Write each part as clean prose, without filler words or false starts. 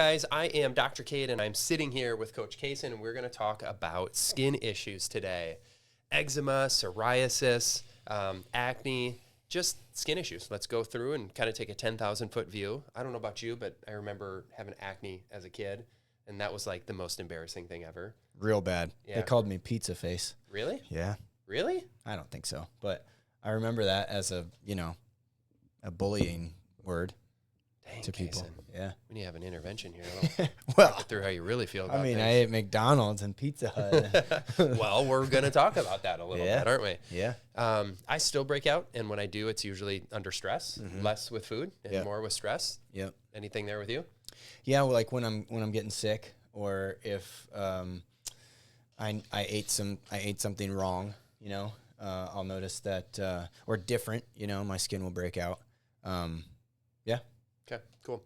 guys, I am Dr. Cade, and I'm sitting here with Coach Kaysen, and we're going to talk about skin issues today. Eczema, psoriasis, acne, just skin issues. Let's go through and kind of take a 10,000-foot view. I don't know about you, but I remember having acne as a kid, and that was like the most embarrassing thing ever. Real bad. Yeah. They called me pizza face. Really? Yeah. Really? I don't think so, but I remember that as a bullying word. Dang, to people. Kaysen. Yeah. We need to have an intervention here. Well, Talk through how you really feel about I things. ate McDonald's and Pizza Hut. Well, we're going to talk about that a little bit, aren't we? Yeah. I still break out, and when I do, it's usually under stress, less with food and more with stress. Yep. Anything there with you? Yeah, well, like when I'm getting sick, or if I ate something wrong, I'll notice that, or different, my skin will break out. Yeah. Okay, cool.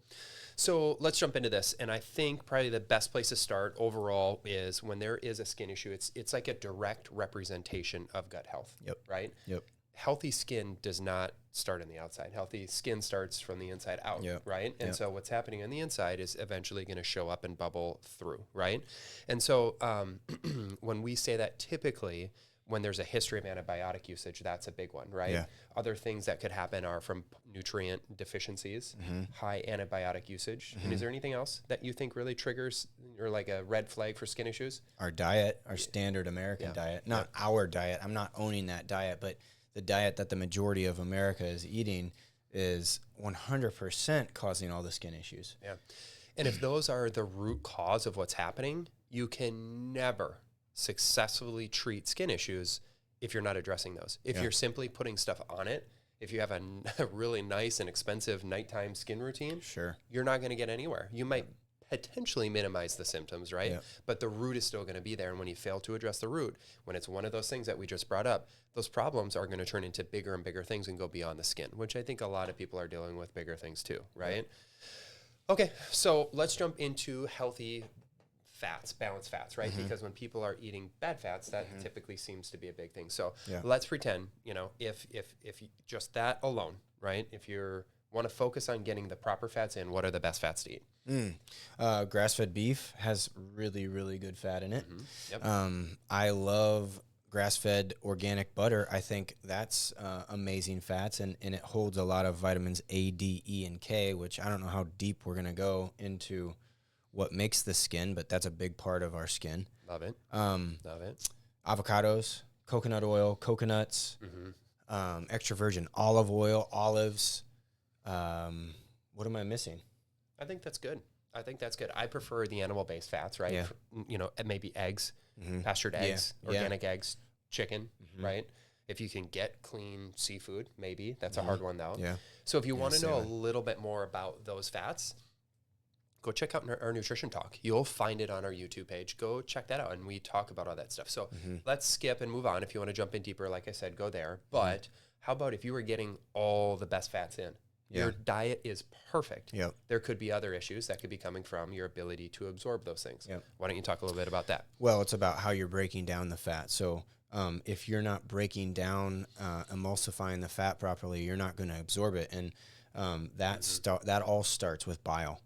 So let's jump into this. And I think probably the best place to start overall is when there is a skin issue, it's like a direct representation of gut health. Yep. Right? Yep. Healthy skin does not start on the outside. Healthy skin starts from the inside out, Yep. right? And Yep. so what's happening on the inside is eventually going to show up and bubble through, right? And so when we say that, typically when there's a history of antibiotic usage, that's a big one, right? Yeah. Other things that could happen are from nutrient deficiencies, high antibiotic usage. And is there anything else that you think really triggers or like a red flag for skin issues? Our diet, our standard American diet, not our diet. I'm not owning that diet, but the diet that the majority of America is eating is 100% causing all the skin issues. Yeah. And if those are the root cause of what's happening, you can never successfully treat skin issues if you're not addressing those. If you're simply putting stuff on it, if you have a really nice and expensive nighttime skin routine, Sure. you're not going to get anywhere. You might potentially minimize the symptoms, right? Yeah. But the root is still going to be there. And when you fail to address the root, when it's one of those things that we just brought up, those problems are going to turn into bigger and bigger things and go beyond the skin, which I think a lot of people are dealing with bigger things too, right? Yeah. Okay, so let's jump into healthy fats, balanced fats, right? Because when people are eating bad fats, that typically seems to be a big thing. So let's pretend, if you, just that alone, right? If you want to focus on getting the proper fats in, what are the best fats to eat? Grass-fed beef has really, really good fat in it. Yep. I love grass-fed organic butter. I think that's amazing fats, and it holds a lot of vitamins A, D, E, and K, which I don't know how deep we're going to go into what makes the skin, but that's a big part of our skin. Love it. Love it. Avocados, coconut oil, coconuts, extra virgin olive oil, olives. What am I missing? I think that's good. I prefer the animal-based fats, right? Yeah. Maybe eggs, pastured eggs, organic eggs, chicken, right? If you can get clean seafood, maybe. That's a hard one, though. Yeah. So if you want to know a little bit more about those fats, go check out our nutrition talk. You'll find it on our YouTube page. Go check that out, and we talk about all that stuff. So let's skip and move on. If you want to jump in deeper, like I said, go there. But how about if you were getting all the best fats in? Your diet is perfect. Yep. There could be other issues that could be coming from your ability to absorb those things. Yep. Why don't you talk a little bit about that? Well, it's about how you're breaking down the fat. So if you're not breaking down, emulsifying the fat properly, you're not going to absorb it. And that all starts with bile.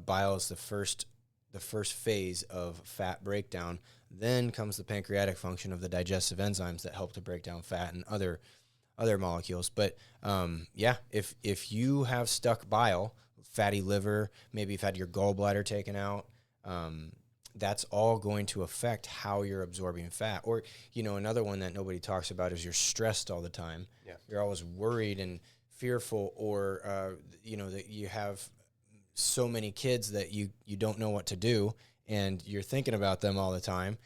Bile is the first phase of fat breakdown. Then comes the pancreatic function of the digestive enzymes that help to break down fat and other molecules. But if you have stuck bile, fatty liver, maybe you've had your gallbladder taken out, that's all going to affect how you're absorbing fat. Or, another one that nobody talks about is you're stressed all the time. Yeah. You're always worried and fearful, or, that you have so many kids that you don't know what to do, and you're thinking about them all the time.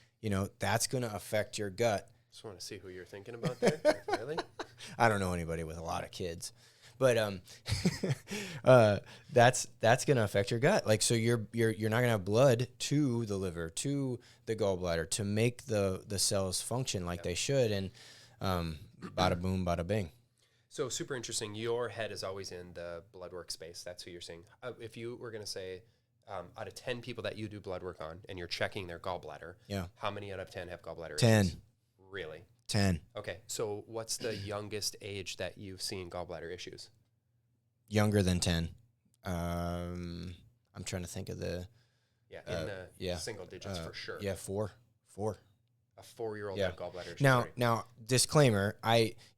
That's going to affect your gut. Just want to see who you're thinking about there. Really? I don't know anybody with a lot of kids, but that's going to affect your gut. Like, so you're not going to have blood to the liver, to the gallbladder, to make the cells function like they should, and bada boom, bada bing. So super interesting. Your head is always in the blood work space. That's who you're seeing. If you were going to say, out of 10 people that you do blood work on and you're checking their gallbladder, how many out of 10 have gallbladder 10. issues? Really? 10. Okay. So what's the youngest age that you've seen gallbladder issues? Younger than 10. I'm I'm trying to think of the single digits for sure. Yeah, four. A 4-year-old had gallbladder issues. Now, disclaimer,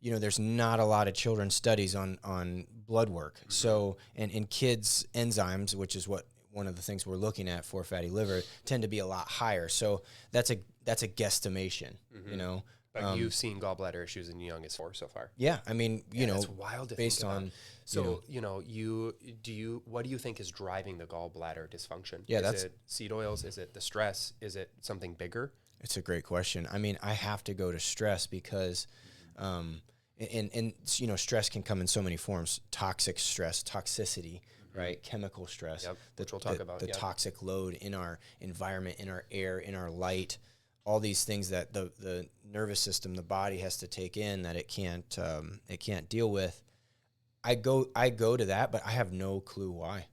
there's not a lot of children's studies on blood work. Mm-hmm. So, and in kids' enzymes, which is one of the things we're looking at for fatty liver, tend to be a lot higher. So that's a guesstimation, mm-hmm. But you've seen gallbladder issues in young as 4 so far. Yeah, I mean, it's wild to based think about. on. So what do you think is driving the gallbladder dysfunction? Yeah, is it seed oils? Is it the stress? Is it something bigger? It's a great question. I mean, I have to go to stress because, stress can come in so many forms: toxic stress, toxicity, right? Chemical stress, which we'll talk about. The toxic load in our environment, in our air, in our light, all these things that the nervous system, the body has to take in that it can't deal with. I go to that, but I have no clue why.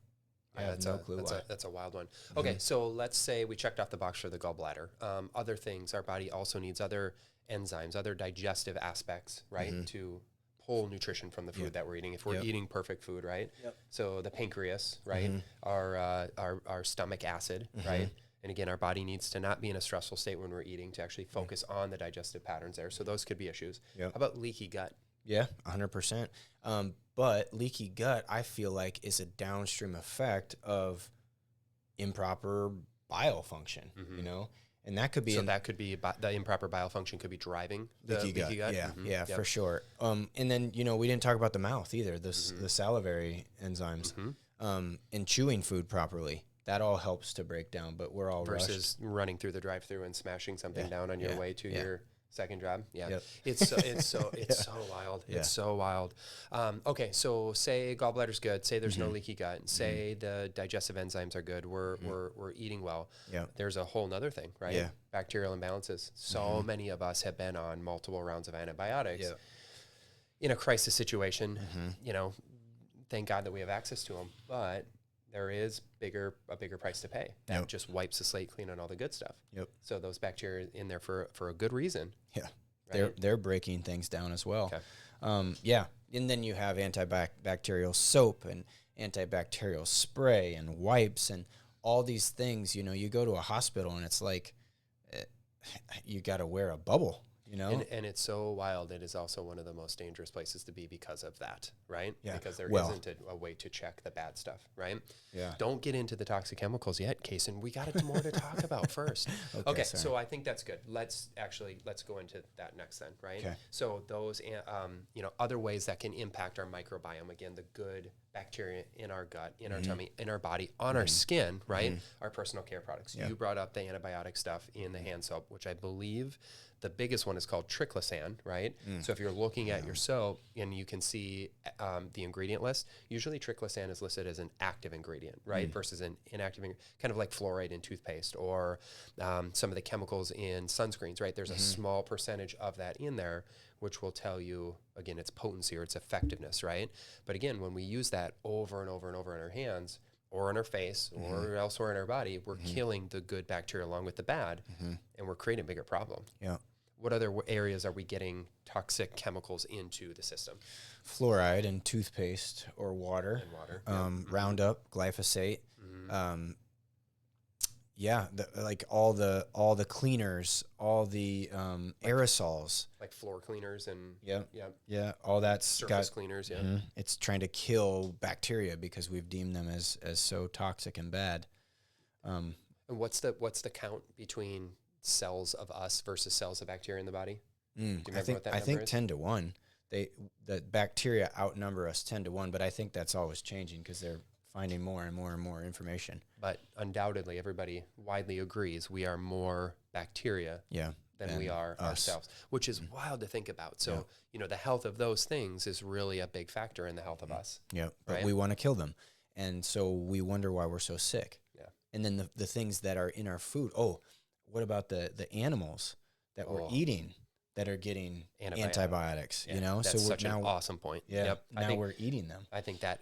That's a wild one. Okay, so let's say we checked off the box for the gallbladder. Other things, our body also needs other enzymes, other digestive aspects, right, to pull nutrition from the food that we're eating. If we're eating perfect food, right? So the pancreas, right, our stomach acid, right? And again, our body needs to not be in a stressful state when we're eating to actually focus on the digestive patterns there. So those could be issues. How about leaky gut? Yeah, 100%. But leaky gut, I feel like, is a downstream effect of improper bile function, and that could be the improper bile function could be driving the leaky gut. Yeah, for sure. And then we didn't talk about the mouth either. The salivary enzymes, and chewing food properly. That all helps to break down, but we're all versus running through the drive-through and smashing something down on your way to your second job. It's so wild. It's so wild. Okay, so say gallbladder's good, say there's no leaky gut, say the digestive enzymes are good, we're eating well. There's a whole nother thing, right? Bacterial imbalances. So many of us have been on multiple rounds of antibiotics in a crisis situation. Thank God that we have access to them, but there is a bigger price to pay. That just wipes the slate clean on all the good stuff. So those bacteria in there for a good reason. Right? They're breaking things down as well. Okay. And then you have antibacterial soap and antibacterial spray and wipes and all these things. You go to a hospital and it's like you got to wear a bubble. And it's so wild. It is also one of the most dangerous places to be because of that, right? Because there isn't a way to check the bad stuff, right? Don't get into the toxic chemicals yet, Kason. We got more to talk about first. Okay, so I think that's good. Let's go into that next then, right? Okay. So those, other ways that can impact our microbiome, again, the good bacteria in our gut, in our tummy, in our body, on our skin, right? Our personal care products. You brought up the antibiotic stuff in the hand soap, which I believe the biggest one is called triclosan, right? So if you're looking at your soap and you can see the ingredient list, usually triclosan is listed as an active ingredient, right? Versus an inactive, kind of like fluoride in toothpaste or some of the chemicals in sunscreens, right? There's a small percentage of that in there, which will tell you, again, its potency or its effectiveness, right? But again, when we use that over and over and over in our hands or in our face or elsewhere in our body, we're killing the good bacteria along with the bad, and we're creating a bigger problem. What other areas are we getting toxic chemicals into the system? Fluoride in toothpaste or water. Roundup, glyphosate. All the cleaners, all the aerosols, like floor cleaners and all that's surface cleaners. It's trying to kill bacteria because we've deemed them as so toxic and bad. And what's the count between cells of us versus cells of bacteria in the body? Do you remember what that number is? I think 10 to 1. The bacteria outnumber us 10 to 1, but I think that's always changing because they're finding more and more and more information. But undoubtedly, everybody widely agrees we are more bacteria than we are ourselves, which is wild to think about. So, the health of those things is really a big factor in the health of us. But we want to kill them. And so we wonder why we're so sick. And then the things that are in our food. Oh, what about the animals that we're eating that are getting antibiotics? That's so such an awesome point. Now we're eating them. I think that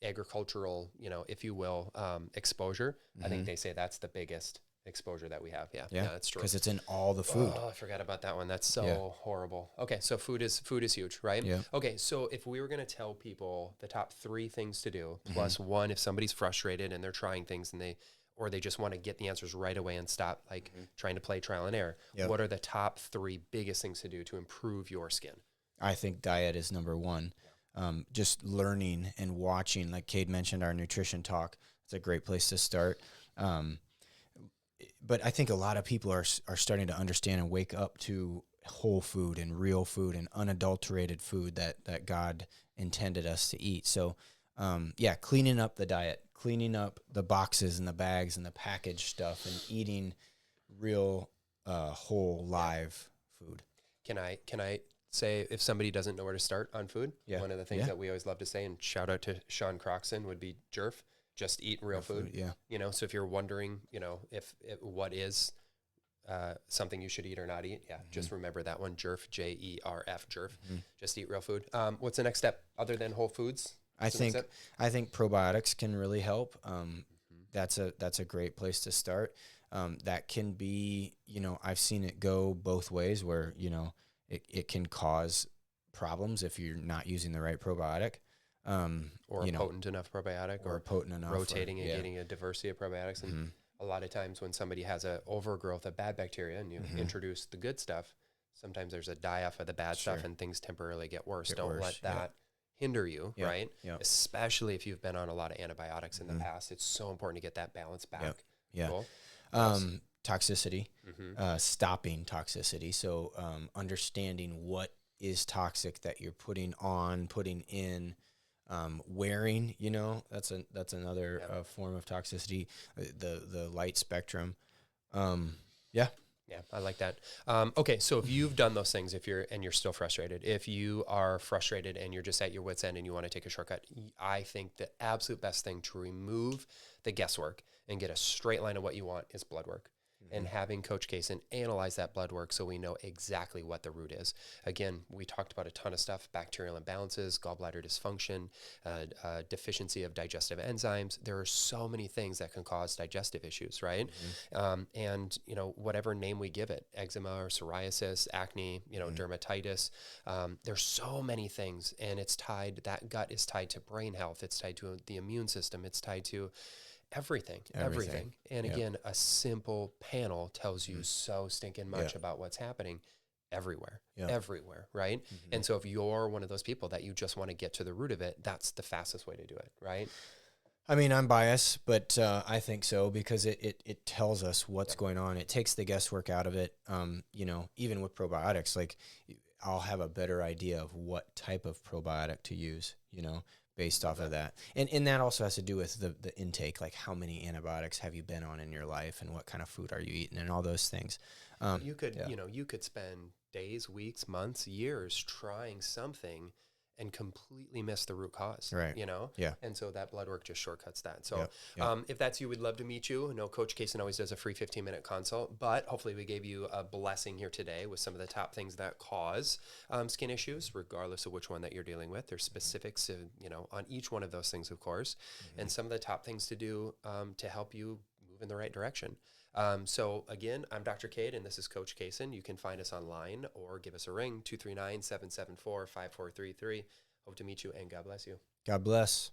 agricultural, if you will, exposure, I think they say that's the biggest exposure that we have. Yeah, Yeah, that's true. because it's in all the food. Oh, I forgot about that one. That's so horrible. Okay, so food is huge, right? Yeah. Okay, so if we were going to tell people the top 3 things to do, plus one, if somebody's frustrated and they're trying things and they just want to get the answers right away and stop trying to play trial and error, what are the top 3 biggest things to do to improve your skin? I think diet is number one. Just learning and watching, like Cade mentioned, our nutrition talk. It's a great place to start. But I think a lot of people are starting to understand and wake up to whole food and real food and unadulterated food that God intended us to eat. So, cleaning up the diet, cleaning up the boxes and the bags and the packaged stuff, and eating real, whole, live food. Can I say, if somebody doesn't know where to start on food, one of the things that we always love to say, and shout out to Sean Croxton, would be JERF. Just eat real food. Yeah. You know, so if you're wondering, you know, if what is something you should eat or not eat, just remember that one, JERF, JERF, JERF. Just eat real food. What's the next step other than whole foods? I think probiotics can really help. That's a great place to start. That can be, you know, I've seen it go both ways, where, you know, it can cause problems if you're not using the right probiotic. Or a potent enough probiotic, or potent enough, rotating and getting a diversity of probiotics. And a lot of times when somebody has a overgrowth of bad bacteria and you introduce the good stuff, sometimes there's a die-off of the bad stuff and things temporarily get worse. Don't let that hinder you, right? Especially if you've been on a lot of antibiotics in the past. It's so important to get that balance back. Cool. Toxicity, stopping toxicity. So understanding what is toxic that you're putting in, wearing, you know, that's another form of toxicity, the light spectrum. Yeah, I like that. Okay, so if you've done those things, if you're still frustrated, if you are frustrated and you're just at your wit's end and you want to take a shortcut, I think the absolute best thing to remove the guesswork and get a straight line of what you want is blood work. And having Coach Kaysen analyze that blood work so we know exactly what the root is. Again, we talked about a ton of stuff: bacterial imbalances, gallbladder dysfunction, deficiency of digestive enzymes. There are so many things that can cause digestive issues, right? And, you know, whatever name we give it, eczema or psoriasis, acne, you know, dermatitis, there's so many things. And that gut is tied to brain health. It's tied to the immune system. It's tied to everything. And again, a simple panel tells you so stinking much about what's happening everywhere, right? And so if you're one of those people that you just want to get to the root of it, that's the fastest way to do it, right? I mean, I'm biased, but I think so, because it tells us what's going on. It takes the guesswork out of it. You know, even with probiotics, like, I'll have a better idea of what type of probiotic to use, you know, based off of that. And that also has to do with the intake, like how many antibiotics have you been on in your life, and what kind of food are you eating, and all those things. You could spend days, weeks, months, years trying something and completely miss the root cause, right? You know? Yeah. And so that blood work just shortcuts that. So if that's you, we'd love to meet you. I know Coach Kaysen always does a free 15-minute consult, but hopefully we gave you a blessing here today with some of the top things that cause skin issues, regardless of which one that you're dealing with. There's specifics, you know, on each one of those things, of course, and some of the top things to do to help you move in the right direction. So again, I'm Dr. Cade, and this is Coach Kaysen. You can find us online or give us a ring, 239-774-5433. Hope to meet you, and God bless you. God bless.